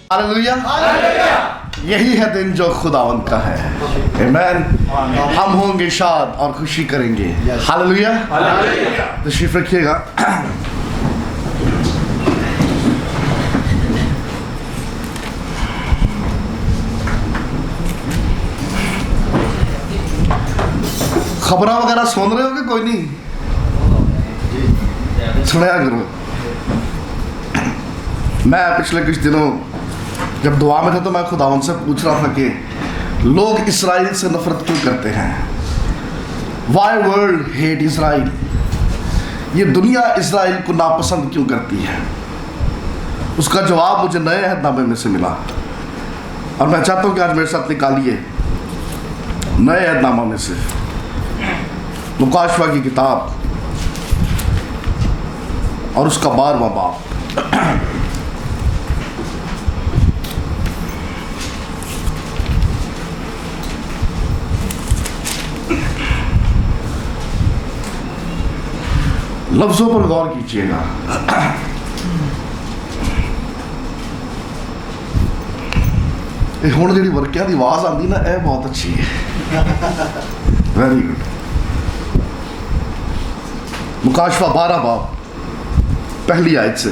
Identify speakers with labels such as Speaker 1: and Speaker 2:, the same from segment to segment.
Speaker 1: Hallelujah. यही है दिन जो खुदावंद का है। आमीन। हम होंगे शाद और खुशी करेंगे। हालेलुया। तशरीफ रखिएगा। खबर वगैरह सुन रहे हो कि कोई नहीं? सुनाया करो। मैं पिछले कुछ दिनों जब दुआ में था तो मैं खुदावंद से पूछ रहा था कि लोग इसराइल से नफरत क्यों करते हैं? Why world hate Israel? ये दुनिया इसराइल को नापसंद क्यों करती है? उसका जवाब मुझे नए अहदनामे में से मिला और मैं चाहता हूँ कि आज मेरे साथ निकालिए नए अहदनामा में से लूका की किताब और उसका 12वां बाब। लफ्जों पर गौर कीजिएगा। हुण जी वर्किया की आवाज आती ना, यह बहुत अच्छी है। Very good. लूका 12 बाब पहली आयत से।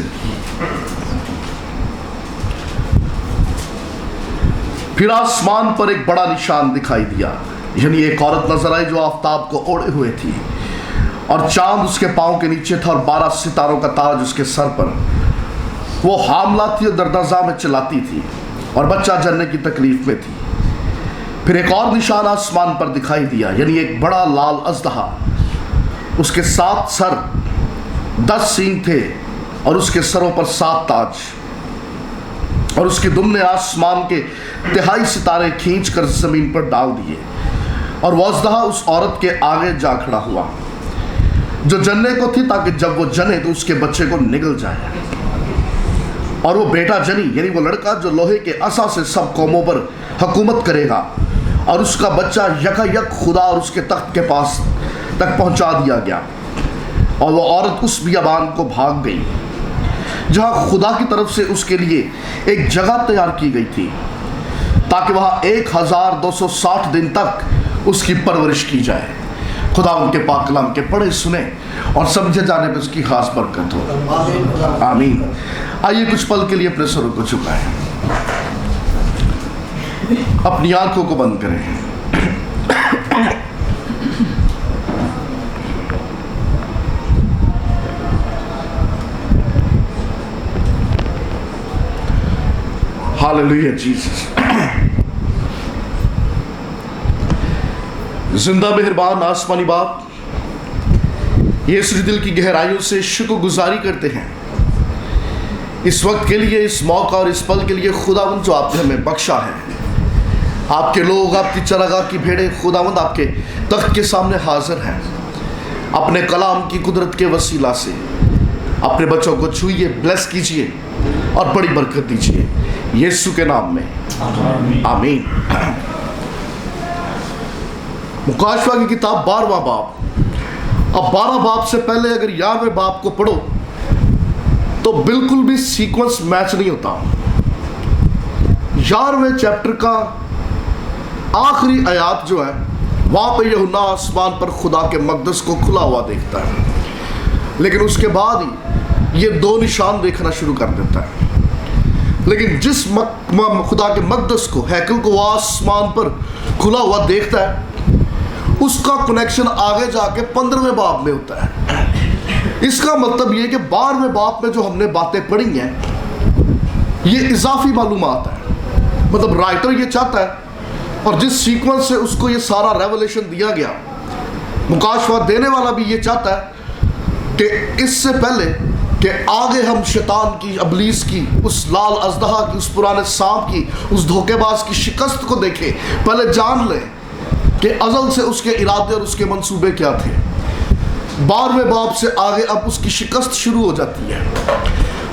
Speaker 1: फिर आसमान पर एक बड़ा निशान दिखाई दिया, यानी एक औरत नजर आई जो आफताब को ओढ़े हुए थी और चांद उसके पांव के नीचे था और 12 सितारों का ताज उसके सर पर। वो हामला थी और दर्दाजा में चिल्लाती थी और बच्चा जनने की तकलीफ में थी। फिर एक और निशान आसमान पर दिखाई दिया, यानी एक बड़ा लाल अजदहा, उसके 7 सर 10 सींग थे और उसके सरों पर 7 ताज, और उसके दुम ने आसमान के 3 सितारे खींच कर जमीन पर डाल दिए। और वो अजदहा उस औरत के आगे जा खड़ा हुआ जो जनने को थी, ताकि जब वो जने तो उसके बच्चे को निगल जाए। और वो बेटा जनी, यानी वो लड़का जो लोहे के असा से सब कौमों पर हुकूमत करेगा, और उसका बच्चा यकायक खुदा और उसके तख्त के पास तक पहुंचा दिया गया। और वो औरत उस बियाबान को भाग गई जहां खुदा की तरफ से उसके लिए एक जगह तैयार की गई थी, ताकि वहां 1260 दिन तक उसकी परवरिश की जाए। खुदा उनके पाक कलाम के पढ़े सुने और समझे जाने पर उसकी खास बरकत हो। आमीन। आइए कुछ पल के लिए अपने सरों को झुकाएं, अपनी आंखों को बंद करें। Hallelujah Jesus. जिंदा मेहरबान आसमानी बाप, यीशु दिल की गहराइयों से शुक्रगुजारी करते हैं इस वक्त के लिए, इस मौका और इस पल के लिए खुदावंद जो आपने हमें बख्शा है। आपके लोग, आपकी चरागाह की भेड़ें खुदावंद आपके तख्त के सामने हाजिर हैं। अपने कलाम की कुदरत के वसीला से अपने बच्चों को छूइए, ब्लेस कीजिए और बड़ी बरकत दीजिए यीशु के नाम में। आमीन। मुकाशवा की किताब 12वां बाब। अब 12 बाब से पहले अगर 11वें बाब को पढ़ो तो बिल्कुल भी सीक्वेंस मैच नहीं होता। 11वें चैप्टर का आखिरी आयत जो है, वहां पर यूहन्ना आसमान पर खुदा के मकदस को खुला हुआ देखता है, लेकिन उसके बाद ही ये 2 निशान देखना शुरू कर देता है। लेकिन जिस खुदा के मकदस को, हैकल को आसमान पर खुला हुआ देखता है, उसका कनेक्शन आगे जाके 15वें बाब में होता है। इसका मतलब ये कि 12वें बाब में जो हमने बातें पढ़ी हैं ये इजाफी मालूमात है। मतलब राइटर ये चाहता है, और जिस सीक्वेंस से उसको ये सारा रेवलेशन दिया गया, मुकाशवा देने वाला भी ये चाहता है कि इससे पहले कि आगे हम शैतान की, अबलीस की, उस लाल अजदहा की, उस पुराने सांप की, उस धोखेबाज की शिकस्त को देखें, पहले जान लें कि अज़ल से उसके इरादे और उसके मंसूबे क्या थे। 12वें बाब से आगे अब उसकी शिकस्त शुरू हो जाती है।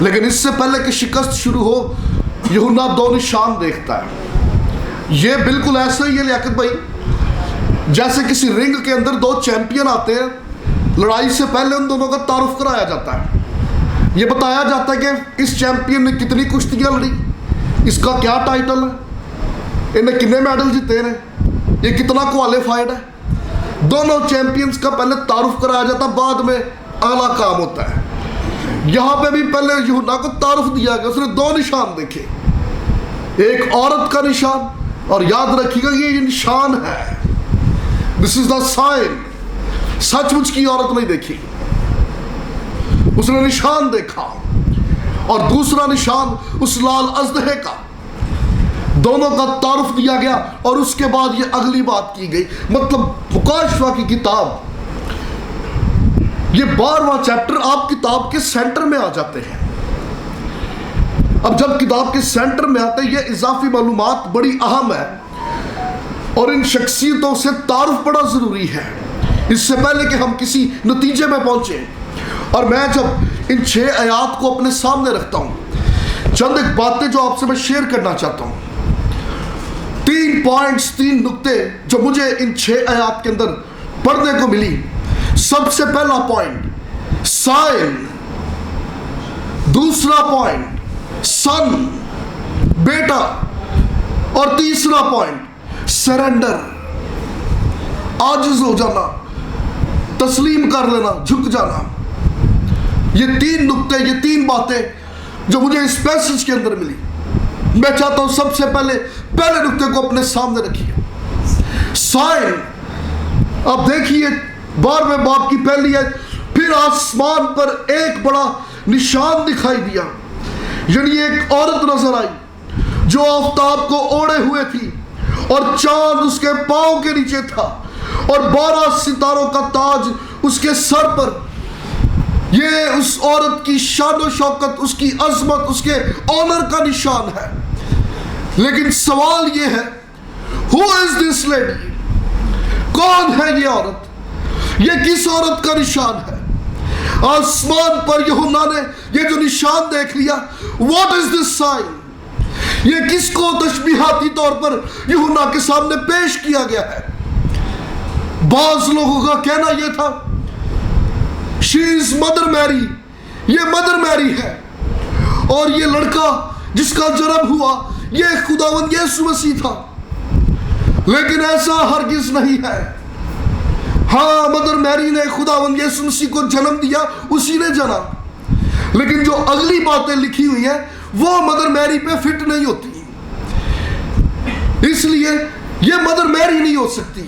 Speaker 1: लेकिन इससे पहले कि शिकस्त शुरू हो, यूहन्ना 2 निशान देखता है। ये बिल्कुल ऐसा ही है लियाकत भाई, जैसे किसी रिंग के अंदर 2 चैंपियन आते हैं, लड़ाई से पहले उन दोनों का तारुफ कराया जाता है। ये बताया जाता है कि इस चैंपियन ने कितनी कुश्तियां लड़ी, اس کا کیا ٹائٹل ہے, انہیں کتنے میڈل جیتے ہیں, یہ کتنا کوالیفائڈ ہے. دونوں چیمپئنز کا پہلے تعارف کرایا جاتا, بعد میں اعلیٰ کام ہوتا ہے. یہاں پہ بھی پہلے یوحنا کو تعارف دیا گیا, اس نے دو نشان دیکھے, ایک عورت کا نشان, اور یاد رکھیے گا یہ نشان ہے, دس از دا سائن. سچ مچ کی عورت نہیں دیکھی, اس نے نشان دیکھا. اور دوسرا نشان اس لال اژدہے کا, دونوں کا تعارف دیا گیا. اور اس کے بعد یہ اگلی بات کی گئی, مطلب مکاشفہ کی کتاب, یہ 12واں چیپٹر آپ کتاب کے سینٹر میں آ جاتے ہیں. اب جب کتاب کے سینٹر میں آتے ہیں, یہ اضافی معلومات بڑی اہم ہے, اور ان شخصیتوں سے تعارف بڑا ضروری ہے اس سے پہلے کہ ہم کسی نتیجے میں پہنچیں. اور میں جب ان 6 آیات کو اپنے سامنے رکھتا ہوں, چند ایک باتیں جو آپ سے میں شیئر کرنا چاہتا ہوں. 3 پوائنٹس, 3 نقطے جو مجھے ان 6 آیات کے اندر پڑھنے کو ملی. سب سے پہلا پوائنٹ سائن, دوسرا پوائنٹ سن بیٹا, اور تیسرا پوائنٹ سرنڈر, عاجز ہو جانا, تسلیم کر لینا, جھک جانا. یہ 3 نقطے, یہ 3 باتیں جو مجھے اس پیسج کے اندر ملی. میں چاہتا ہوں سب سے پہلے نقطے کو اپنے سامنے رکھیے, سائن. اب دیکھیے 12ویں باب کی پہلی ہے, پھر آسمان پر ایک بڑا نشان دکھائی دیا, یعنی ایک عورت نظر آئی جو آفتاب کو اوڑے ہوئے تھی, اور چاند اس کے پاؤں کے نیچے تھا, اور 12 ستاروں کا تاج اس کے سر پر. یہ اس عورت کی شان و شوکت, اس کی عظمت, اس کے آنر کا نشان ہے. لیکن سوال یہ ہے, who is this lady? کون ہے یہ عورت, یہ کس عورت کا نشان ہے؟ آسمان پر یوحنا نے یہ جو نشان دیکھ لیا, what is this sign? یہ کس کو تشبیہاتی طور پر یوحنا کے سامنے پیش کیا گیا ہے؟ بعض لوگوں کا کہنا یہ تھا she is مدر میری, یہ مدر میری ہے, اور یہ لڑکا جس کا جنم ہوا یہ خداوند یسوع مسیح تھا. لیکن ایسا ہرگز نہیں ہے. ہاں, مدر میری نے خداوند یسوع مسیح کو جنم دیا, اسی نے جنا, لیکن جو اگلی باتیں لکھی ہوئی ہیں وہ مدر میری پہ فٹ نہیں ہوتی, اس لیے یہ مدر میری نہیں ہو سکتی,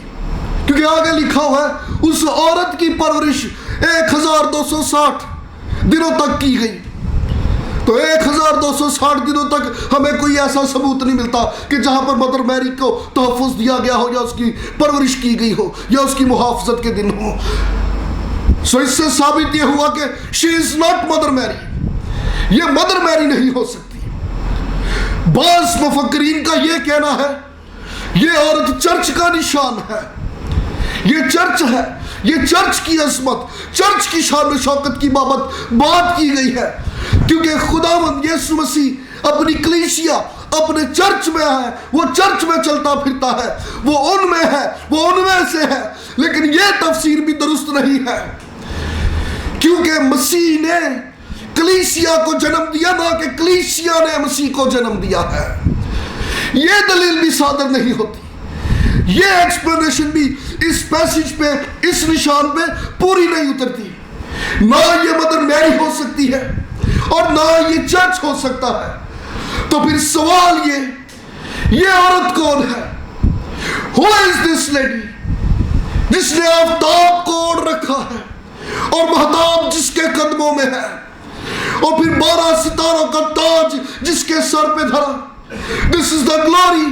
Speaker 1: کیونکہ آگے لکھا ہوا ہے اس عورت کی پرورش 1260 دنوں تک کی گئی. تو 1260 دنوں تک ہمیں کوئی ایسا ثبوت نہیں ملتا کہ جہاں پر مدر میری کو تحفظ دیا گیا ہو, یا اس کی پرورش کی گئی ہو, یا اس کی محافظت کے دن ہو. سو اس سے ثابت یہ ہوا کہ she is not مدر میری, یہ مدر میری نہیں ہو سکتی. بعض مفکرین کا یہ کہنا ہے یہ عورت چرچ کا نشان ہے, یہ چرچ ہے, یہ چرچ کی عظمت, چرچ کی شان و شوکت کی بابت بات کی گئی ہے, کیونکہ خداوند یسوع مسیح اپنی کلیسیا اپنے چرچ میں ہے, وہ چرچ میں چلتا پھرتا ہے, وہ ان میں ہے, وہ ان میں سے ہے. لیکن یہ تفسیر بھی درست نہیں ہے, کیونکہ مسیح نے کلیسیا کو جنم دیا, نہ کہ کلیسیا نے مسیح کو جنم دیا ہے. یہ دلیل بھی صادر نہیں ہوتی, یہ ایکسپلینیشن بھی اس پیسج پہ, اس نشان پہ پوری نہیں اترتی. نہ یہ مدر میری ہو سکتی ہے اور نہ یہ چرچ ہو سکتا ہے. تو پھر سوال یہ عورت کون ہے؟ Who is this lady? جس نے آفتاب کو اوڑھ رکھا ہے اور مہتاب جس کے قدموں میں ہے, اور پھر 12 ستاروں کا تاج جس کے سر پہ دھرا. This is the glory.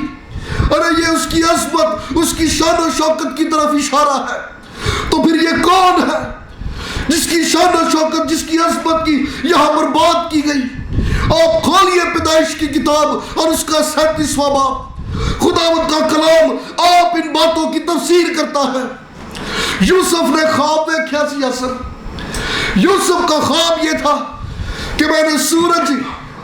Speaker 1: ارے یہ اس کی عظمت, اس کی شان و شوکت کی طرف اشارہ ہے. تو پھر یہ کون ہے جس کی شان و شوکت, جس کی عظمت کی یہاں پر بات کی گئی؟ آپ کھولیے پیدائش کی کتاب اور اس کا 37واں باب. خداوند کا کلام آپ ان باتوں کی تفسیر کرتا ہے. یوسف نے خواب دیکھا سی اثر. یوسف کا خواب یہ تھا کہ میں نے سورج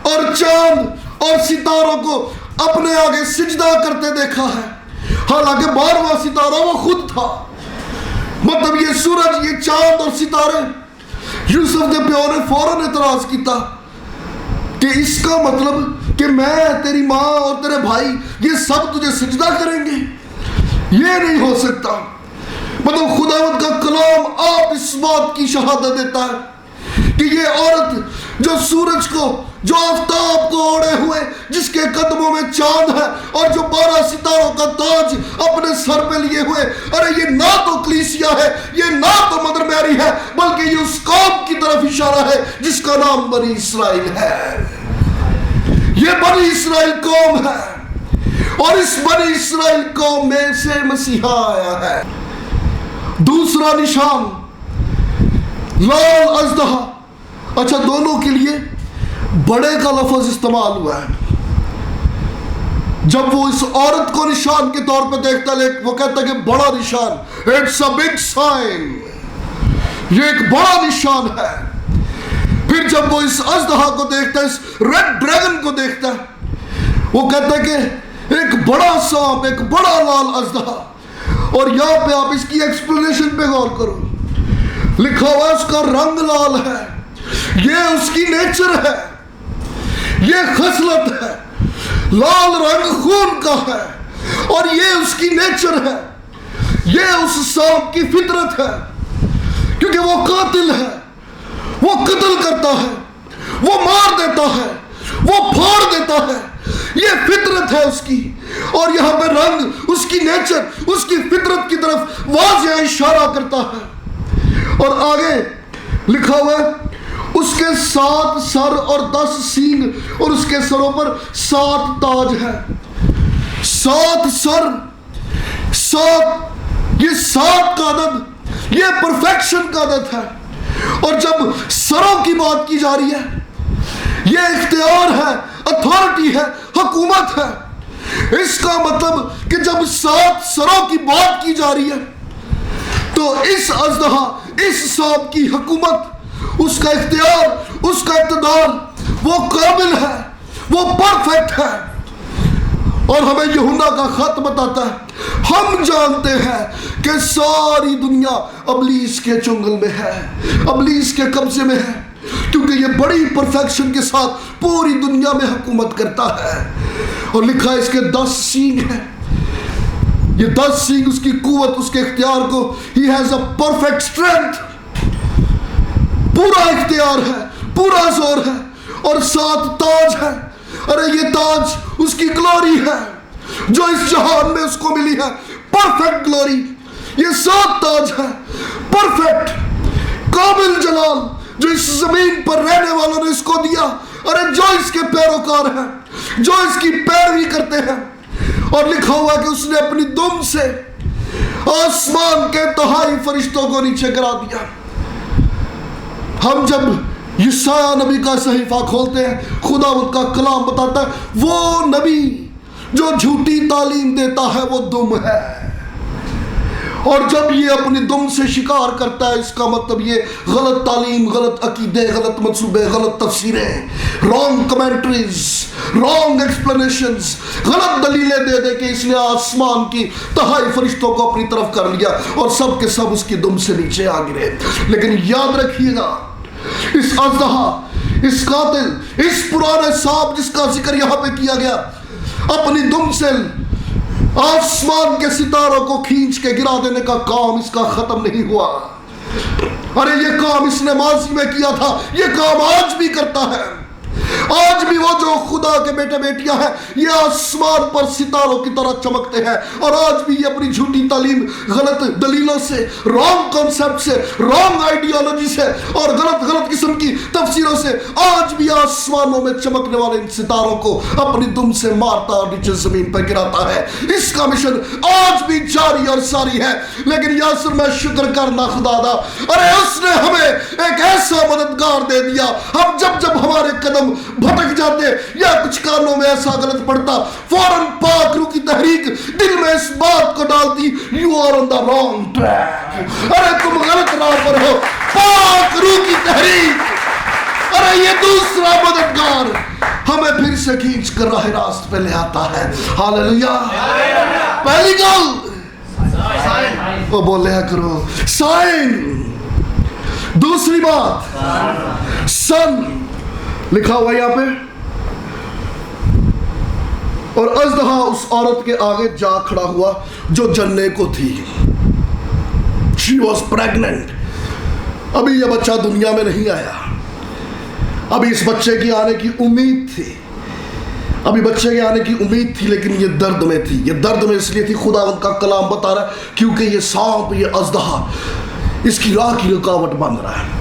Speaker 1: اور چاند اور ستاروں کو اپنے آگے سجدہ کرتے دیکھا ہے. حالانکہ 12واں ستارہ وہ خود تھا. مطلب یہ سورج, یہ چاند اور ستارے. یوسف کے پیو نے فوراً اعتراض کیتا کہ اس کا مطلب کہ میں، تیری ماں اور تیرے بھائی یہ سب تجھے سجدہ کریں گے؟ یہ نہیں ہو سکتا۔ مطلب خداوند کا کلام آپ اس بات کی شہادت دیتا ہے کہ یہ عورت جو سورج کو، جو آفتاب کو اوڑے ہوئے، جس کے قدموں میں چاند ہے اور جو 12 ستاروں کا تاج اپنے سر پہ لیے ہوئے، ارے یہ نہ تو کلیسیا ہے، یہ نہ تو مدر میری ہے، بلکہ یہ اس قوم کی طرف اشارہ ہے جس کا نام بنی اسرائیل ہے۔ یہ بنی اسرائیل قوم ہے اور اس بنی اسرائیل قوم میں سے مسیحا آیا ہے۔ دوسرا نشان لال اژدہا۔ اچھا، دونوں کے لیے بڑے کا لفظ استعمال ہوا ہے۔ جب وہ اس عورت کو نشان کے طور پہ دیکھتا ہے، وہ کہتا ہے کہ بڑا نشان، اٹس اے بگ سائن، یہ ایک بڑا نشان ہے۔ پھر جب وہ اس اژدہا کو دیکھتا ہے، اس ریڈ ڈریگن کو دیکھتا ہے، وہ کہتا ہے کہ ایک بڑا سانپ، ایک بڑا لال اژدہا۔ اور یہاں پہ آپ اس کی ایکسپلینیشن پہ غور کرو، لکھا ہوا اس کا رنگ لال ہے، یہ اس کی نیچر ہے، یہ خصلت ہے، لال رنگ خون کا ہے اور یہ اس کی نیچر ہے، یہ اس سانپ کی فطرت ہے، کیونکہ وہ قاتل ہے، وہ قتل کرتا ہے، وہ مار دیتا ہے، وہ پھاڑ دیتا ہے، یہ فطرت ہے اس کی۔ اور یہاں پہ رنگ اس کی نیچر، اس کی فطرت کی طرف واضح اشارہ کرتا ہے۔ اور آگے لکھا ہوا ہے اس کے 7 سر اور 10 سینگ اور اس کے سروں پر 7 تاج ہے۔ 7 سر، 7، یہ 7 کا عدد، یہ پرفیکشن کا عدد ہے۔ اور جب سروں کی بات کی جا رہی ہے، یہ اختیار ہے، اتھارٹی ہے، حکومت ہے۔ اس کا مطلب کہ جب 7 سروں کی بات کی جا رہی ہے تو اس اژدہا، اس سانپ کی حکومت، اس کا اختیار، اس کا اقتدار، وہ قابل ہے، وہ پرفیکٹ ہے۔ اور ہمیں یوحنا کا خط بتاتا ہے، ہم جانتے ہیں کہ ساری دنیا ابلیس کے چنگل میں ہے، ابلیس کے قبضے میں ہے، کیونکہ یہ بڑی پرفیکشن کے ساتھ پوری دنیا میں حکومت کرتا ہے۔ اور لکھا ہے اس کے 10 سینگ ہیں، یہ 10 سینگ اس کی قوت، اس کے اختیار کو، he has a perfect strength، پورا اختیار ہے، پورا زور ہے۔ اور 7 تاج ہے، ارے یہ تاج اس کی گلوری ہے جو اس جہان میں اس کو ملی ہے، پرفیکٹ گلوری۔ یہ 7 تاج ہے، پرفیکٹ، کامل جلال جو اس زمین پر رہنے والوں نے اس کو دیا، ارے جو اس کے پیروکار ہیں، جو اس کی پیروی کرتے ہیں۔ اور لکھا ہوا کہ اس نے اپنی دم سے آسمان کے تہائی فرشتوں کو نیچے گرا دیا۔ ہم جب یسایہ نبی کا صحیفہ کھولتے ہیں، خداوند کا کلام بتاتا ہے وہ نبی جو جھوٹی تعلیم دیتا ہے وہ دم ہے۔ اور جب یہ اپنی دم سے شکار کرتا ہے، اس کا مطلب یہ غلط تعلیم، غلط عقیدے، غلط منصوبے، غلط تفسیریں، رانگ کمنٹریز، رانگ ایکسپلینیشنز، غلط دلیلیں دے دے کہ اس نے آسمان کی تہائی فرشتوں کو اپنی طرف کر لیا اور سب کے سب اس کی دم سے نیچے آ گرے۔ لیکن یاد رکھیے گا، اس اژدہا، اس قاتل، اس پرانے سانپ جس کا ذکر یہاں پہ کیا گیا، اپنی دم سے آسمان کے ستاروں کو کھینچ کے گرا دینے کا کام اس کا ختم نہیں ہوا۔ ارے یہ کام اس نے ماضی میں کیا تھا، یہ کام آج بھی کرتا ہے۔ آج بھی وہ جو خدا کے بیٹے بیٹیاں ہیں، یہ آسمان پر ستاروں کی طرح چمکتے ہیں، اور آج بھی یہ اپنی جھوٹی تعلیم، غلط دلیلوں سے، رانگ کانسیپٹ سے، رانگ آئیڈیالوجی سے اور غلط قسم کی تفسیروں سے آج بھی آسمانوں میں چمکنے والے ان ستاروں کو اپنی دم سے مارتا اور نیچے زمین پر گراتا ہے۔ اس کا مشن آج بھی جاری اور ساری ہے۔ لیکن یاسر میں شکر کرنا خدا دا، ارے اس نے ہمیں ایک ایسا مددگار دے دیا، ہم جب ہمارے قدم بھٹک جاتے یا کچھ کانوں میں ایسا غلط پڑتا، فوراً پاک روح کی تحریک دل میں اس بات کو ڈالتی، you are on the wrong track, ارے تم غلط راہ پر ہو۔ پاک روح کی تحریک، ارے یہ دوسرا مددگار ہمیں پھر سے کھینچ کر راہ راست پہ لے آتا ہے۔ ہاللیلویا۔ پہلی گل وہ بولیا کرو سائن، دوسری بات سن، لکھا ہوا یہاں پہ اور اژدہا اس عورت کے آگے جا کھڑا ہوا جو جننے کو تھی. She was pregnant. ابھی یہ بچہ دنیا میں نہیں آیا. ابھی اس بچے کی آنے کی امید تھی. ابھی بچے کے آنے کی امید تھی، لیکن یہ درد میں تھی. یہ درد میں اس لیے تھی، خداوند کا کلام بتا رہا ہے، کیونکہ یہ سانپ، یہ اژدہا اس کی راہ کی رکاوٹ بن رہا ہے.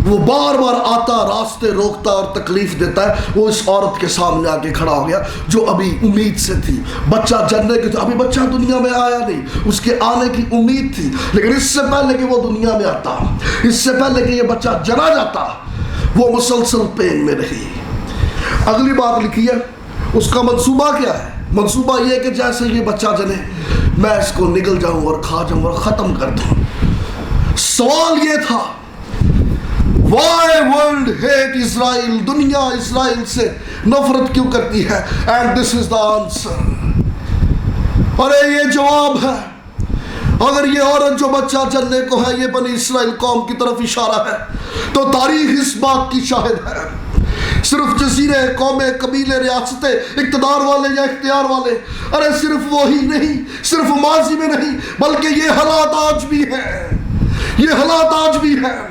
Speaker 1: وہ بار بار آتا، راستے روکتا اور تکلیف دیتا ہے. وہ اس عورت کے سامنے آ کے کھڑا ہو گیا جو ابھی امید سے تھی. بچہ جننے کی تھی، ابھی بچہ دنیا میں آیا نہیں، اس کے آنے کی امید تھی. لیکن اس سے پہلے کہ وہ دنیا میں آتا، اس سے پہلے کہ یہ بچہ جنا جاتا، وہ مسلسل پین میں رہی. اگلی بات لکھی ہے، اس کا منصوبہ کیا ہے؟ منصوبہ یہ کہ جیسے یہ بچہ جنے میں اس کو نگل جاؤں اور کھا جاؤں اور ختم کر دوں. سوال یہ تھا، why world hate Israel؟ دنیا اسرائیل سے نفرت کیوں کرتی ہے؟ and this is the answer. اور یہ جواب ہے. اگر یہ عورت جو بچہ جننے کو ہے یہ بنی اسرائیل قوم کی طرف اشارہ ہے، تو تاریخ اس بات کی شاہد ہے. صرف جزیرے، قومیں، قبیلے، ریاستیں، اقتدار والے یا اختیار والے، ارے صرف وہی نہیں، صرف ماضی میں نہیں، بلکہ یہ حالات آج بھی ہیں. یہ حالات آج بھی ہیں.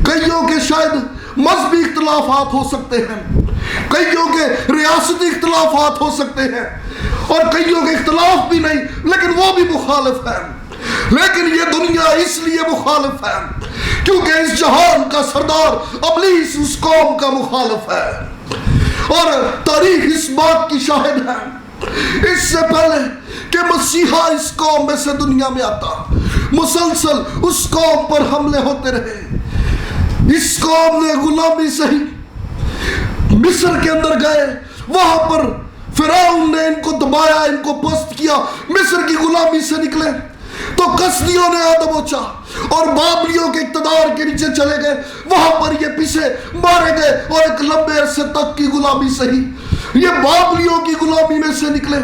Speaker 1: کئیوں کے شاید مذہبی اختلافات ہو سکتے ہیں، کئیوں کے ریاستی اختلافات ہو سکتے ہیں، اور کئیوں کے اختلاف بھی نہیں، لیکن وہ بھی مخالف ہیں. لیکن یہ دنیا اس لیے مخالف ہے کیونکہ اس جہان کا سردار ابلیس اس قوم کا مخالف ہے. اور تاریخ اس بات کی شاہد ہے، اس سے پہلے کہ مسیحا اس قوم میں سے دنیا میں آتا، مسلسل اس قوم پر حملے ہوتے رہے. اس قوم نے غلامی سے ہی مصر کے اندر گئے، وہاں پر فرعون نے ان کو دبایا، ان کو پست کیا. مصر کی غلامی سے نکلے تو کسدیوں نے آ دبوچا اور بابلیوں کے اقتدار کے نیچے چلے گئے. وہاں پر یہ پیچھے مارے گئے اور ایک لمبے عرصے تک کی غلامی سے ہی یہ بابلیوں کی غلامی میں سے نکلے.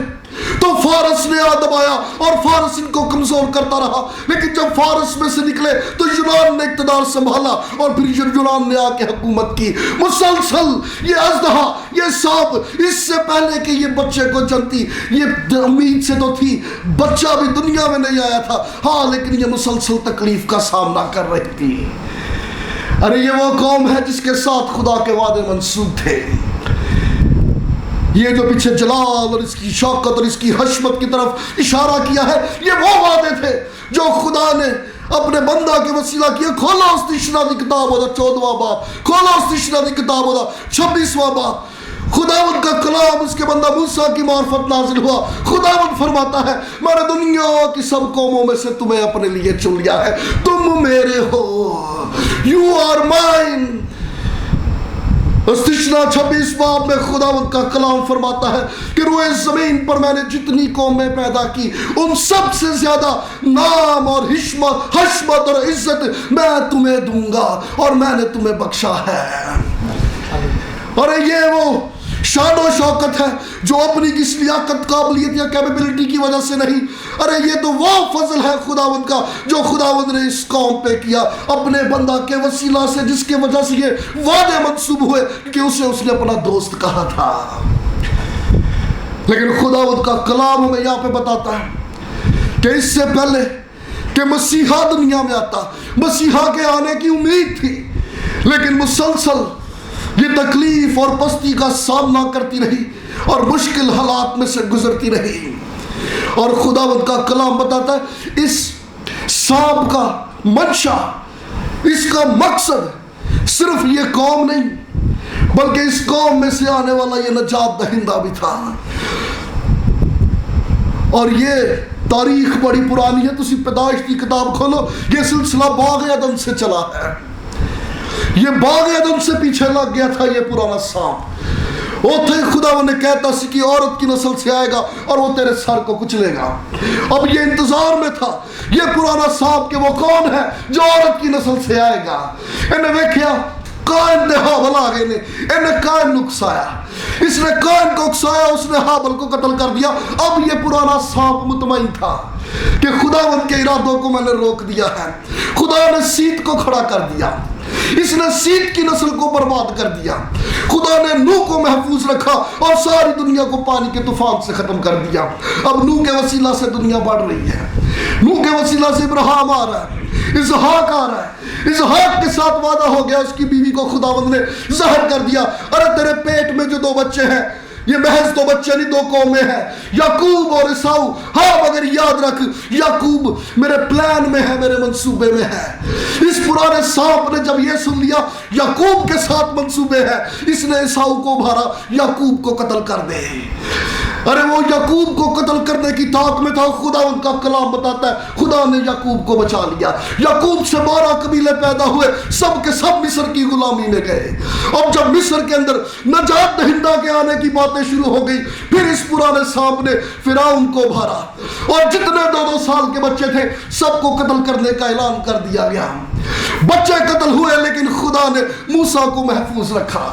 Speaker 1: تو فارس نے آ دبایا اور فارس ان کو کمزور کرتا رہا. لیکن جب فارس میں سے نکلے تو یونان نے اقتدار سنبھالا اور پھر یونان نے آ کے حکومت کی. مسلسل یہ اژدہا، یہ سانپ، اس سے پہلے کہ یہ بچے کو جنتی، یہ امید سے تو تھی، بچہ بھی دنیا میں نہیں آیا تھا، ہاں، لیکن یہ مسلسل تکلیف کا سامنا کر رہی تھی. ارے یہ وہ قوم ہے جس کے ساتھ خدا کے وعدے منسوخ تھے. یہ جو پیچھے جلال اور اس کی شوکت اور اس کی حشمت کی طرف اشارہ کیا ہے، یہ وہ وعدے تھے جو خدا نے اپنے بندہ کے وسیلہ کیا. کھولا اس تشنا دی کتاب ہوتا 14واں باب، کھولا اس تشنا دی کتاب ہوتا 26واں باب. خداوند کا کلام اس کے بندہ موسیٰ کی معرفت نازل ہوا. خداوند فرماتا ہے، میں نے دنیا کی سب قوموں میں سے تمہیں اپنے لیے چن لیا ہے، تم میرے ہو، یو آر مائن. استشنا 26 باب میں خداوند کا کلام فرماتا ہے کہ روئے زمین پر میں نے جتنی قومیں پیدا کی ان سب سے زیادہ نام اور حشمت اور عزت میں تمہیں دوں گا اور میں نے تمہیں بخشا ہے. اور یہ وہ شان و شوکت ہے جو اپنی کس لیاقت، قابلیت یا کیپیبلٹی کی وجہ سے نہیں. ارے یہ تو وہ فضل ہے خداوند کا جو خداوند نے اس قوم پہ کیا اپنے بندہ کے وسیلہ سے، جس کے وجہ سے یہ وعدے منسوب ہوئے کہ اسے اس نے اپنا دوست کہا تھا. لیکن خداوند کا کلام ہمیں یہاں پہ بتاتا ہے کہ اس سے پہلے کہ مسیحا دنیا میں آتا، مسیحا کے آنے کی امید تھی، لیکن مسلسل یہ تکلیف اور پستی کا سامنا کرتی رہی اور مشکل حالات میں سے گزرتی رہی. اور خداوند کا کلام بتاتا ہے اس سانپ کا منشا، اس کا مقصد صرف یہ قوم نہیں بلکہ اس قوم میں سے آنے والا یہ نجات دہندہ بھی تھا. اور یہ تاریخ بڑی پرانی ہے. تسی پیدائش کی کتاب کھولو، یہ سلسلہ باغ عدن سے چلا ہے. یہ باغ عدن سے پیچھے لگ گیا تھا یہ پرانا سانپ. اوتھے خداوند نے کہتا سی کہ عورت کی نسل سے آئے گا اور وہ تیرے سر کو کچلے گا. اب یہ انتظار میں تھا یہ پرانا سانپ کہ وہ کون ہے جو عورت کی نسل سے آئے گا. انہیں ویکھیا قائن نے حابل آگے نے انہیں قائن نے اکسایا، اس نے قائن کو اکسایا، اس نے حابل کو قتل کر دیا. اب یہ پرانا سانپ مطمئن تھا کہ خداوند کے ارادوں کو میں نے روک دیا ہے. خدا نے سیت کو کھڑا کر دیا، اس نے سیت کی نسل کو برباد کر دیا. خدا खुदा ने नूह को महफूज रखा और सारी दुनिया को पानी के तूफान से खत्म कर दिया। अब नूह के वसीला से दुनिया बढ़ रही है। नूह के वसीला से इब्राहिम आ रहा है, इसहाक आ रहा है। इसहाक के साथ वादा हो गया, उसकी बीवी को खुदावंद ने ज़हर कर दिया। अरे तेरे पेट में जो 2 बच्चे हैं, ये महज 2 बच्चे नहीं, 2 कौमें हैं, याकूब और ईसाऊ। हाँ, मगर याद रख, याकूब मेरे प्लान में है, मेरे मंसूबे में है। इस पुराने सांप ने जब ये सुन लिया याकूब के साथ मंसूबे हैं, इसने ईसाऊ को उभारा, याकूब को कत्ल कर दे। अरे वो याकूब को कत्ल करने की ताक में था। खुदा उनका कलाम बताता है खुदा ने याकूब को बचा लिया। याकूब से 12 कबीले पैदा हुए, सब के सब मिस्र की गुलामी में गए। अब जब मिस्र के अंदर नजात दहिंदा के आने की बातें शुरू हो गई, फिर इस पुराने सांप ने फिरौन को भरा और जितने 2-2 साल के बच्चे थे सबको कत्ल करने का ऐलान कर दिया गया। बच्चे कत्ल हुए, लेकिन खुदा ने मूसा को महफूज रखा।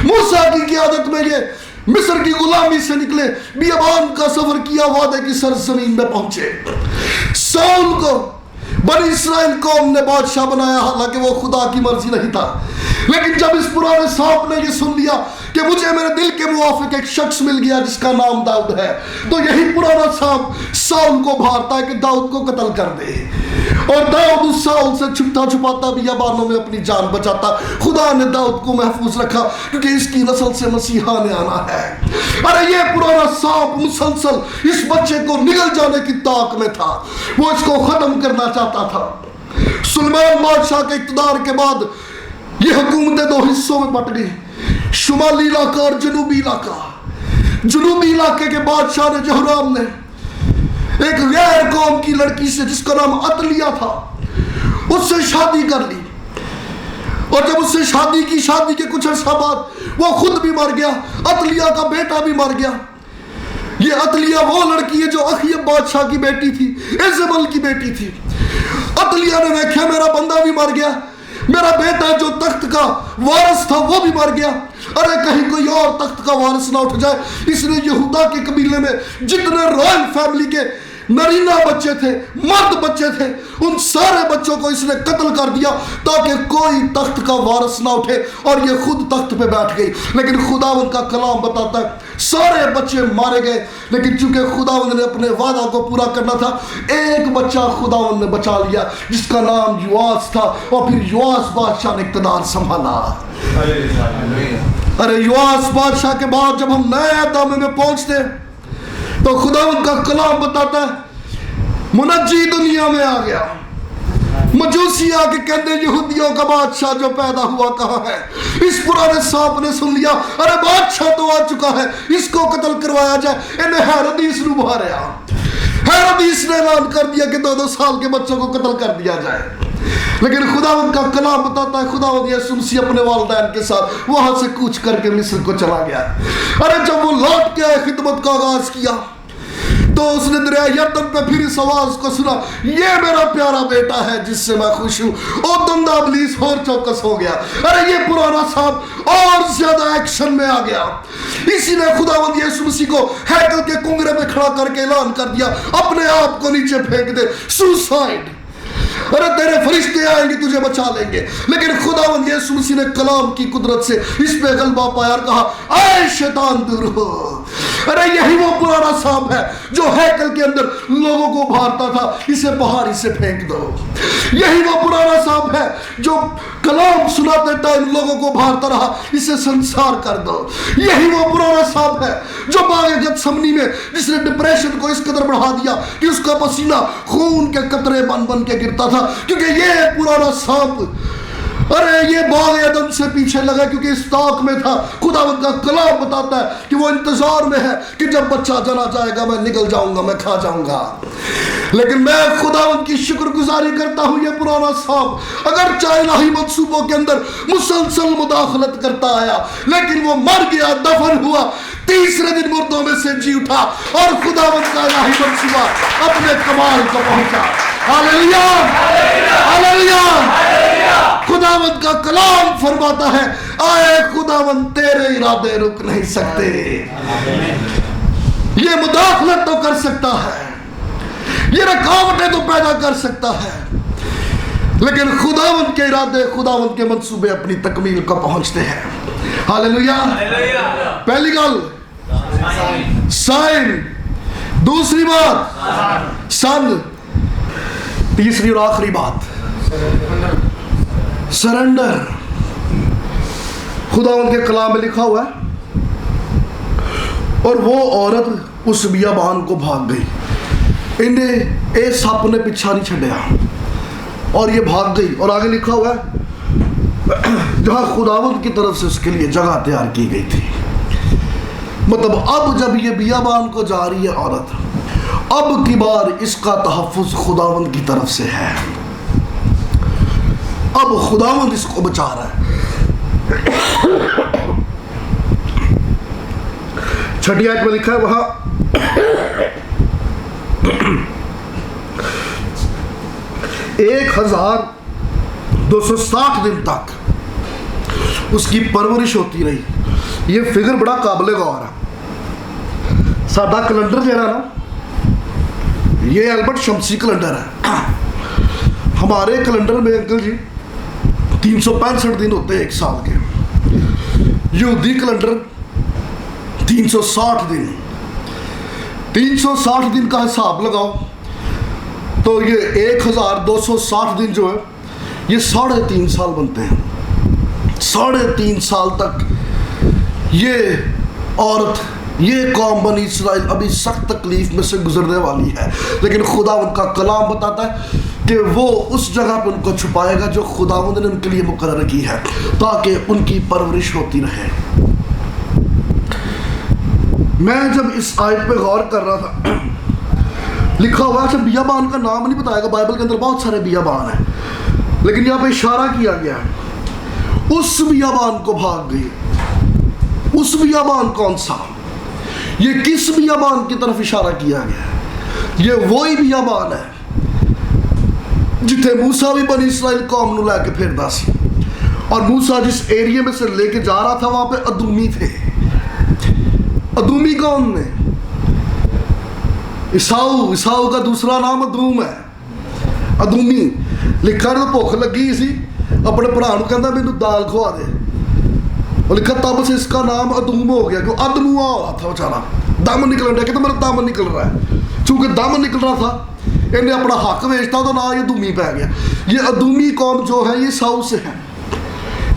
Speaker 1: मूसा की क़यादत में ये मिस्र की गुलामी से निकले, बियाबान का सफर किया, वादे की सरजमीन में पहुंचे। साउल को बनी इस्राएल कौम ने बादशाह बनाया, हालांकि वो खुदा की मर्जी नहीं था। लेकिन जब इस पुराने सांप ने ये सुन लिया कि मुझे मेरे दिल के मुआफिक एक शख्स मिल गया जिसका नाम दाऊद है, तो यही पुराना सांप साउल को भारता है कि दाऊद को कत्ल कर दे। और दाऊद उस साउल से छुपता छुपाता बियाबानों में अपनी जान बचाता। खुदा ने दाऊद को महफूज रखा क्योंकि इसकी नस्ल से मसीहा ने आना है। अरे ये पुराना सांप मुसलसल इस बच्चे को निगल जाने की ताक में था, वो इसको खत्म करना चाहता था। सुलेमान बादशाह के इक़्तिदार के बाद ये हुकूमतें 2 हिस्सों में बट गई, शुमाली इलाका और जनूबी इलाका। जनूबी इलाके के बादशाह ने जहराम ने एक गैर कौम की लड़की से जिसका नाम अतलिया था उससे शादी कर ली। और जब उससे शादी की, शादी के कुछ अर्सा बाद वो खुद भी मर गया, अतलिया का बेटा भी मर गया। ये अतलिया वो लड़की है जो अखीब बादशाह की बेटी थी, इज़बल की बेटी थी। अतलिया ने देखा मेरा बंदा भी मर गया, मेरा बेटा जो तख्त का वारिस था वो भी मर गया, अरे कहीं कोई और तख्त का वारिस ना उठ जाए। इसने यहूदा के कबीले में जितने रॉयल फैमिली के नरीना बच्चे थे, मर्द बच्चे थे, उन सारे बच्चों को इसने कत्ल कर दिया ताकि कोई तख्त का वारिस ना उठे, और ये खुद तख्त पे बैठ गई। लेकिन खुदावंद का कलाम बताता है सारे बच्चे मारे गए, लेकिन चूंकि खुदावंद ने अपने वादा को पूरा करना था, एक बच्चा खुदावंद ने बचा लिया जिसका नाम योआस था। और फिर योआस बादशाह ने इक़्तिदार संभाला। अरे योआस बादशाह के बाद जब हम नए दामे में पहुंचते तो खुदावंद का कलाम बताता है मुनज्जी दुनिया में आ गया। मजूसी आके कहते यहूदियों का बादशाह जो पैदा हुआ कहाँ है। इस पुराने सांप ने सुन लिया, अरे बादशाह तो आ चुका है, इसको कत्ल करवाया जाए। इन्हें हेरोदिस ने मारा। हेरोदिस ने ऐलान कर दिया कि 2-2 साल के बच्चों को कत्ल कर दिया जाए। लेकिन खुदावंद का कलाम बताता है खुदावंद यीशु मसीह अपने वालिदैन के साथ वहां से कूच करके मिस्र को चला गया। अरे जब वो लौट के आए, खिदमत का आगाज किया, तो उसने दरिया यरदन पे फिर इस आवाज को सुना, ये मेरा प्यारा बेटा है जिससे मैं खुश हूं। और दंदा इब्लीस और चौकस हो गया। अरे ये पुराना सांप और ज्यादा एक्शन में आ गया। इसी ने खुदावंद यीशु मसीह को हैकल के कुंगरे पे खड़ा करके ऐलान कर दिया, अपने आप को नीचे फेंक दे, सुसाइड। अरे तेरे फरिश्ते आएंगे तुझे बचा लेंगे। लेकिन खुदावंद यीशु मसीह ने कलाम की कुदरत से इस पे गलबा पाया और कहा, आए शैतान दूर हो। अरे यही वो पुराना सांप है जो हैकल के अंदर लोगों को भारता था, इसे पहाड़ी से फेंक दो। यही वो पुराना सांप है जो कलाम सुनाते टाइम लोगों को भारता रहा, इसे संसार कर दो। यही वो पुराना सांप है जो बागे गतसमनी में जिसने डिप्रेशन को इस कदर बढ़ा दिया कि उसका पसीना खून के कतरे बन बन के गिरता था, क्योंकि ये पुराना सांप अरे ये बाग एदम से पीछे लगा क्योंकि इस ताक में था। खुदावंद का कलाम बताता है कि वो इंतजार में है कि जब बच्चा जना जाएगा मैं निकल जाऊंगा, मैं खा जाऊंगा। लेकिन मैं खुदावंद की शुक्रगुजारी करता हूं, ये पुराना सांप अगर चाहे इलाही मंसूबों के अंदर मुसलसल मुदाखलत करता आया, लेकिन वो मर गया, दफन हुआ, तीसरे दिन मुर्दों में से जी उठा और खुदावंद का इलाही मंसूबा अपने कमाल को पहुंचा। Hallelujah, hallelujah. खुदावंद का कलाम फरमाता है, आए खुदावंद तेरे इरादे रुक नहीं सकते। ये मुदाखलत तो कर सकता है, ये रुकावटें तो पैदा कर सकता है, लेकिन खुदावंद के इरादे, खुदावंद के मंसूबे अपनी तकमील को पहुंचते हैं। हालेलुया। पहली गल साइन, दूसरी बात सन, तीसरी और आखिरी बात सरेंडर। खुदावंद के कलाम में लिखा हुआ है, और वो औरत उस बियाबान को भाग गई, इन्हें ए सप ने पीछा नहीं छड़िया और ये भाग गई। और आगे लिखा हुआ है जहां खुदावंद की तरफ से उसके लिए जगह तैयार की गई थी। मतलब अब जब ये बियाबान को जा रही है औरत, अब की बार इसका तहफ्फुज खुदावंद की तरफ से है। अब खुदावंद इसको बचा रहा है। छठी आयत में लिखा है वहां 1260 दिन तक उसकी परवरिश होती रही। ये फिगर बड़ा काबिल गौर है। साडा कैलेंडर जो है ना, ये एल्बर्ट शमसी कैलेंडर है। हमारे कैलेंडर में अंकल जी 365 दिन होते हैं एक साल के। यहूदी कैलेंडर 360 दिन। 360 दिन का हिसाब लगाओ तो ये 1260 दिन जो है ये 3.5 साल बनते हैं। 3.5 साल तक ये औरत, ये कौम बनी इस्राइल अभी सख्त तकलीफ में से गुजरने वाली है। लेकिन खुदावंद का कलाम बताता है कि वो उस जगह पर उनको छुपाएगा जो खुदावंद ने उनके लिए मुकर्रर की है, ताकि उनकी परवरिश होती रहे। मैं जब इस आयत पे गौर कर रहा था, लिखा हुआ है बियाबान का नाम नहीं बताएगा, बाइबल के अंदर बहुत सारे बियाबान हैं, लेकिन यहाँ पे इशारा किया गया है उस बियाबान को भाग गई। उस बियाबान कौन सा? ये किस बियाबान की तरफ इशारा किया गया है? ये वही बियाबान है जिथे मूसा भी बनी इस्राइल कौम नू लेके फिरदा सी। और मूसा जिस एरिया में से लेके जा रहा था वहां पे अदूमी थे। अदूमी कौन ने? ईसाऊ का दूसरा नाम अदूम है। अदूमी लिखा तो भुख लगी सी, अपने भरा नू कहंदा मैनू दाल खवा दे, और लिखा तब से इसका नाम अदूम हो गया, क्यों अदमुआ हो रहा था बेचारा, दम निकल रहा, कहता मेरा दम निकल रहा है। चूंकि दम निकल रहा था, इन्हें अपना हक बेचता तो ना ये अदूमी पै गया। ये अदूमी कौम जो है ये साऊ से है।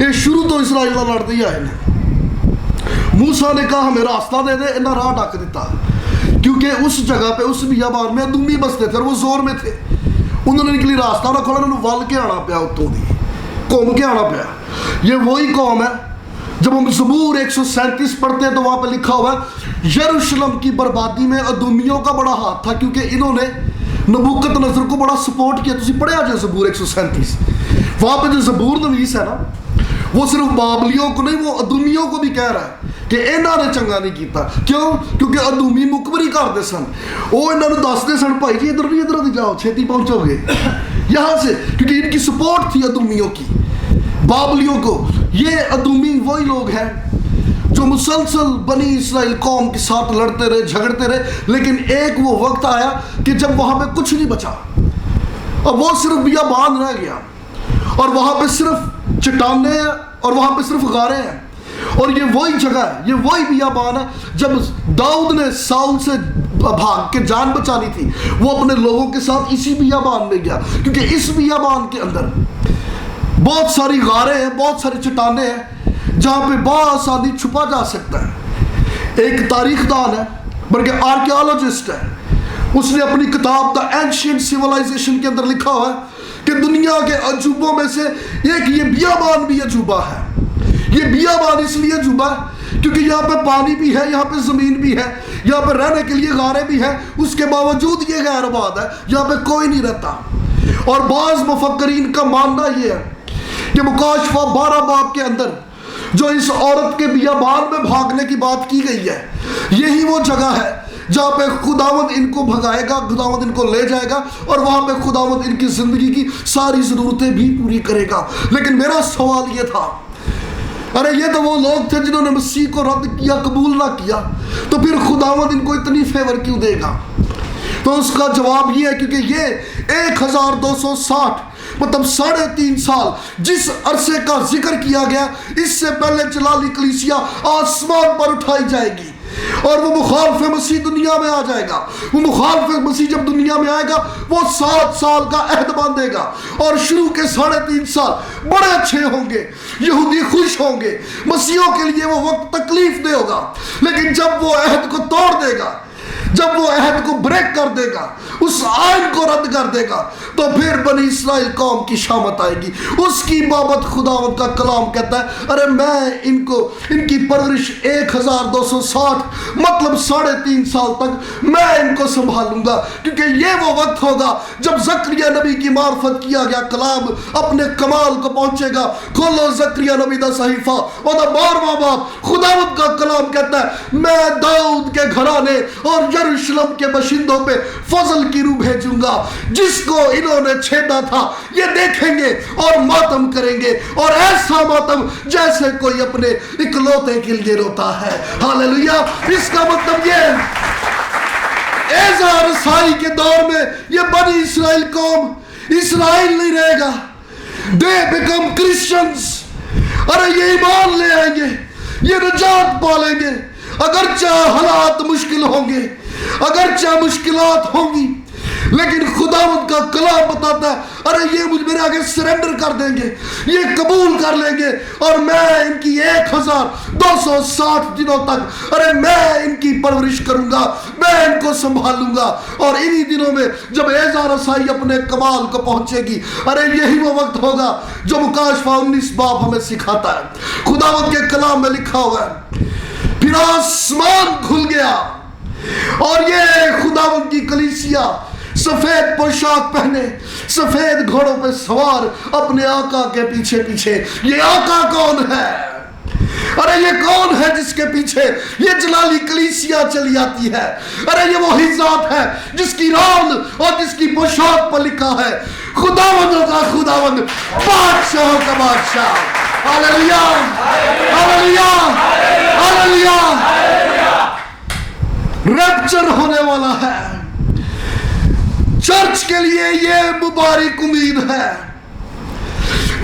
Speaker 1: ये शुरू तो इसराइल नाल लड़ते ही आए ने। मूसा ने कहा हमें रास्ता दे दे, इन्हें राह ढक दिता, क्योंकि उस जगह पे उस बियाबान में अदूमी बसते थे और वो जोर में थे। उन्होंने इनके रास्ता ना खोला, उन्होंने वल के आना पाया, उत्तों दी घूम के आना पाया। ये वही कौम है। जब हम ज़बूर 137 पढ़ते हैं तो वहां पे लिखा हुआ है यरूशलेम की बर्बादी में अदूमियों का बड़ा हाथ था, क्योंकि इन्होंने नबूकदनज़र को बड़ा सपोर्ट किया। तुसी पढ़िया जो ज़बूर 137, वहां पे जो ज़बूर नवीस है ना, वो सिर्फ बाबलियों को नहीं, वो अदूमियों को भी कह रहा है कि इन्हों ने चंगा नहीं किया। क्यों? क्योंकि अदूमी मुकबरी करते सन। वो इन्होंने दसते सन भाई जी इधर नहीं, इधर जाओ, छेती पहुंचोगे यहाँ से, क्योंकि इनकी सपोर्ट थी अदूमियों की, बाबलियों को। ये अदूमी वही लोग हैं जो मुसलसल बनी इस्राइल कौम के साथ लड़ते रहे, झगड़ते रहे। लेकिन एक वो वक्त आया कि जब वहां पे कुछ नहीं बचा, और वो सिर्फ बियाबान रह गया, और वहां पे सिर्फ चट्टाने हैं, और वहां पे सिर्फ गारे हैं। और ये वही जगह है, ये वही बियाबान है जब दाऊद ने साउल से भाग के जान बचानी थी, वो अपने लोगों के साथ इसी बियाबान में गया, क्योंकि इस बियाबान के अंदर बहुत सारी गारें हैं, बहुत सारी चट्टाने हैं जहां पे बआसानी छुपा जा सकता है। एक तारीखदान है, बल्कि आर्कियोलॉजिस्ट है, उसने अपनी किताब द एंशिएंट सिविलाइजेशन के अंदर लिखा हुआ है कि दुनिया के अजूबों में से एक ये बियाबान भी अजूबा है। ये बियाबान इसलिए अजूबा है क्योंकि यहाँ पे पानी भी है, यहाँ पे ज़मीन भी है, यहाँ पे रहने के लिए गारें भी हैं, उसके बावजूद ये गैर आबाद है, यहाँ पे कोई नहीं रहता। और बाज़ मुफक्करीन का मानना ये है कि मुकाशफा 12 बाब के अंदर जो इस औरत के बियाबान में भागने की बात की गई है, यही वो जगह है जहाँ पे खुदावंद इनको भगाएगा, खुदावंद इनको ले जाएगा, और वहाँ पे खुदावंद इनकी ज़िंदगी की सारी ज़रूरतें भी पूरी करेगा। लेकिन मेरा सवाल ये था, अरे ये तो वो लोग थे जिन्होंने मसीह को रद्द किया, कबूल ना किया, तो फिर खुदावंद इनको इतनी फेवर क्यों देगा? तो उसका जवाब ये है क्योंकि ये 1260 मतलब 3.5 साल जिस अरसे का जिक्र किया गया, इससे पहले जलाली कलीसिया आसमान पर उठाई जाएगी और वो मुखालिफ मसीह दुनिया में आ जाएगा। वो मुखालिफ मसीह जब दुनिया में आएगा वो 7 साल का अहद बांधेगा और शुरू के 3.5 साल बड़े अच्छे होंगे, यहूदी खुश होंगे, मसीहों के लिए वो वक्त तकलीफ दे होगा। लेकिन जब वो अहद को तोड़ देगा, जब वो अहद को ब्रेक कर देगा, उस आयन को रद्द कर देगा, तो फिर बनी इस्राएल कौम की शामत आएगी। उसकी बाबत खुदावंद का कलाम कहता है, अरे मैं इनकी परवरिश 1260 मतलब 3.5 साल तक मैं इनको संभालूंगा, क्योंकि ये वो वक्त होगा जब जकरिया नबी की मार्फत किया गया कलाम अपने कमाल को पहुंचेगा। खोलो जकरिया नबी दा सहीफा और 12वां बाब, खुदावंद का कलाम कहता है, मैं दाऊद के घराने और यरूशलेम के बशिंदों पे फजल की रूह भेजूंगा। जिसको इन्होंने छेदा था ये देखेंगे और मातम करेंगे, और ऐसा मातम जैसे कोई अपने इकलौते के लिए रोता है। हालेलुया। इसका मतलब ये एज़ा रसाई के दौर में ये बनी इस्राएल कौम इस्राएल नहीं रहेगा, दे बिकम क्रिश्चियंस। अरे ये ईमान ले आएंगे, ये निजात पालेंगे, अगरचे हालात मुश्किल होंगे, अगरचे मुश्किलात होंगी, लेकिन खुदावंद का कलाम बताता है, अरे ये मुझ मेरे आगे सरेंडर कर देंगे, ये कबूल कर लेंगे, और मैं इनकी 1260 दिनों तक, अरे मैं इनकी परवरिश करूंगा, मैं इनको संभालूंगा। और इन्हीं दिनों में जब एज़ा रसाई अपने कमाल को पहुंचेगी, अरे यही वो वक्त होगा जो मुकाशफा 19 बाब हमें सिखाता है। खुदावंद के कलाम में लिखा हुआ है, फिर आसमान खुल गया और ये खुदावंद की कलीसिया सफेद पोशाक पहने, सफेद घोड़ों पे सवार अपने आका के पीछे पीछे। ये आका कौन है? अरे ये कौन है जिसके पीछे ये जलाली कलीसिया चली आती है? अरे ये वो ही जात है जिसकी रान और जिसकी पोशाक पर लिखा है, खुदावंद का खुदावंद, बादशाह का बादशाह। Hallelujah, hallelujah, hallelujah. रैप्चर होने वाला है। चर्च के लिए ये मुबारक उम्मीद है।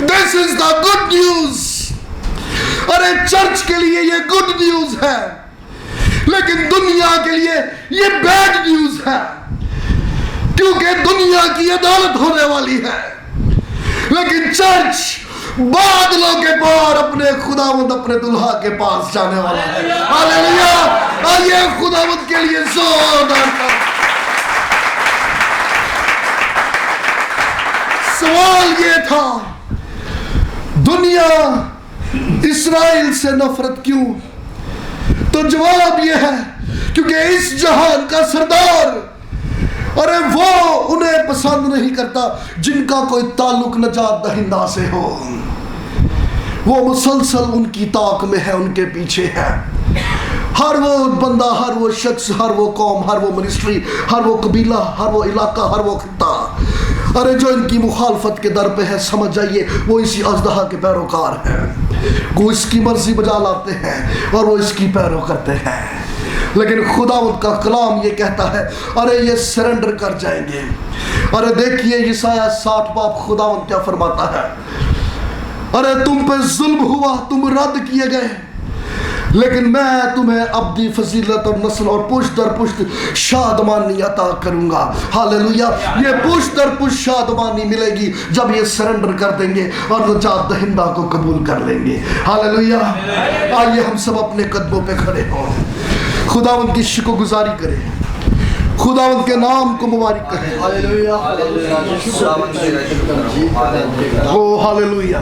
Speaker 1: This is the good news. अरे चर्च के लिए ये गुड न्यूज है, लेकिन दुनिया के लिए ये बैड न्यूज है, क्योंकि दुनिया की अदालत होने वाली है। लेकिन चर्च बादलों के पार अपने खुदावंद, अपने दुल्हा के पास जाने वाला है। हालेलुया। आइए खुदावंद के लिए जोरदार। सवाल ये था, दुनिया इस्राएल से नफरत क्यों? तो जवाब ये है, क्योंकि इस जहान का सरदार, अरे वो उन्हें पसंद नहीं करता जिनका कोई ताल्लुक नजात दहिंदा से हो। वो मुसलसल उनकी ताक में है, उनके पीछे है। हर वो बंदा, हर वो शख्स, हर वो कौम, हर वो मिनिस्ट्री, हर वो कबीला, हर वो इलाका, हर वो खित्ता, अरे जो इनकी मुखालफत के दर पे है, समझ जाइए वो इसी अजदहा के पैरोकार हैं। वो इसकी मर्जी बजा लाते हैं और वो इसकी पैरों करते हैं। लेकिन खुदावंद का कलाम ये कहता है, अरे ये सरेंडर कर जाएंगे। अरे देखिए यशायाह 60 बाब खुदावंद क्या फरमाता है, अरे तुम पे जुल्म हुआ, तुम रद्द किए गए, लेकिन मैं तुम्हें अपनी फजीलत और नस्ल और पुश्त दर पुश्त शादमानी अता करूंगा। हालेलुया। ये पुश्त दर पुश्त शादमानी मिलेगी जब ये सरेंडर कर देंगे और नजात दहिंदा को कबूल कर लेंगे। हालेलुया। आइए हम सब अपने कदमों पे खड़े हों, खुदावंद की शुक्रगुजारी करें, खुदावंद के नाम को मुबारक करें। हालेलुया। ओ हालेलुया।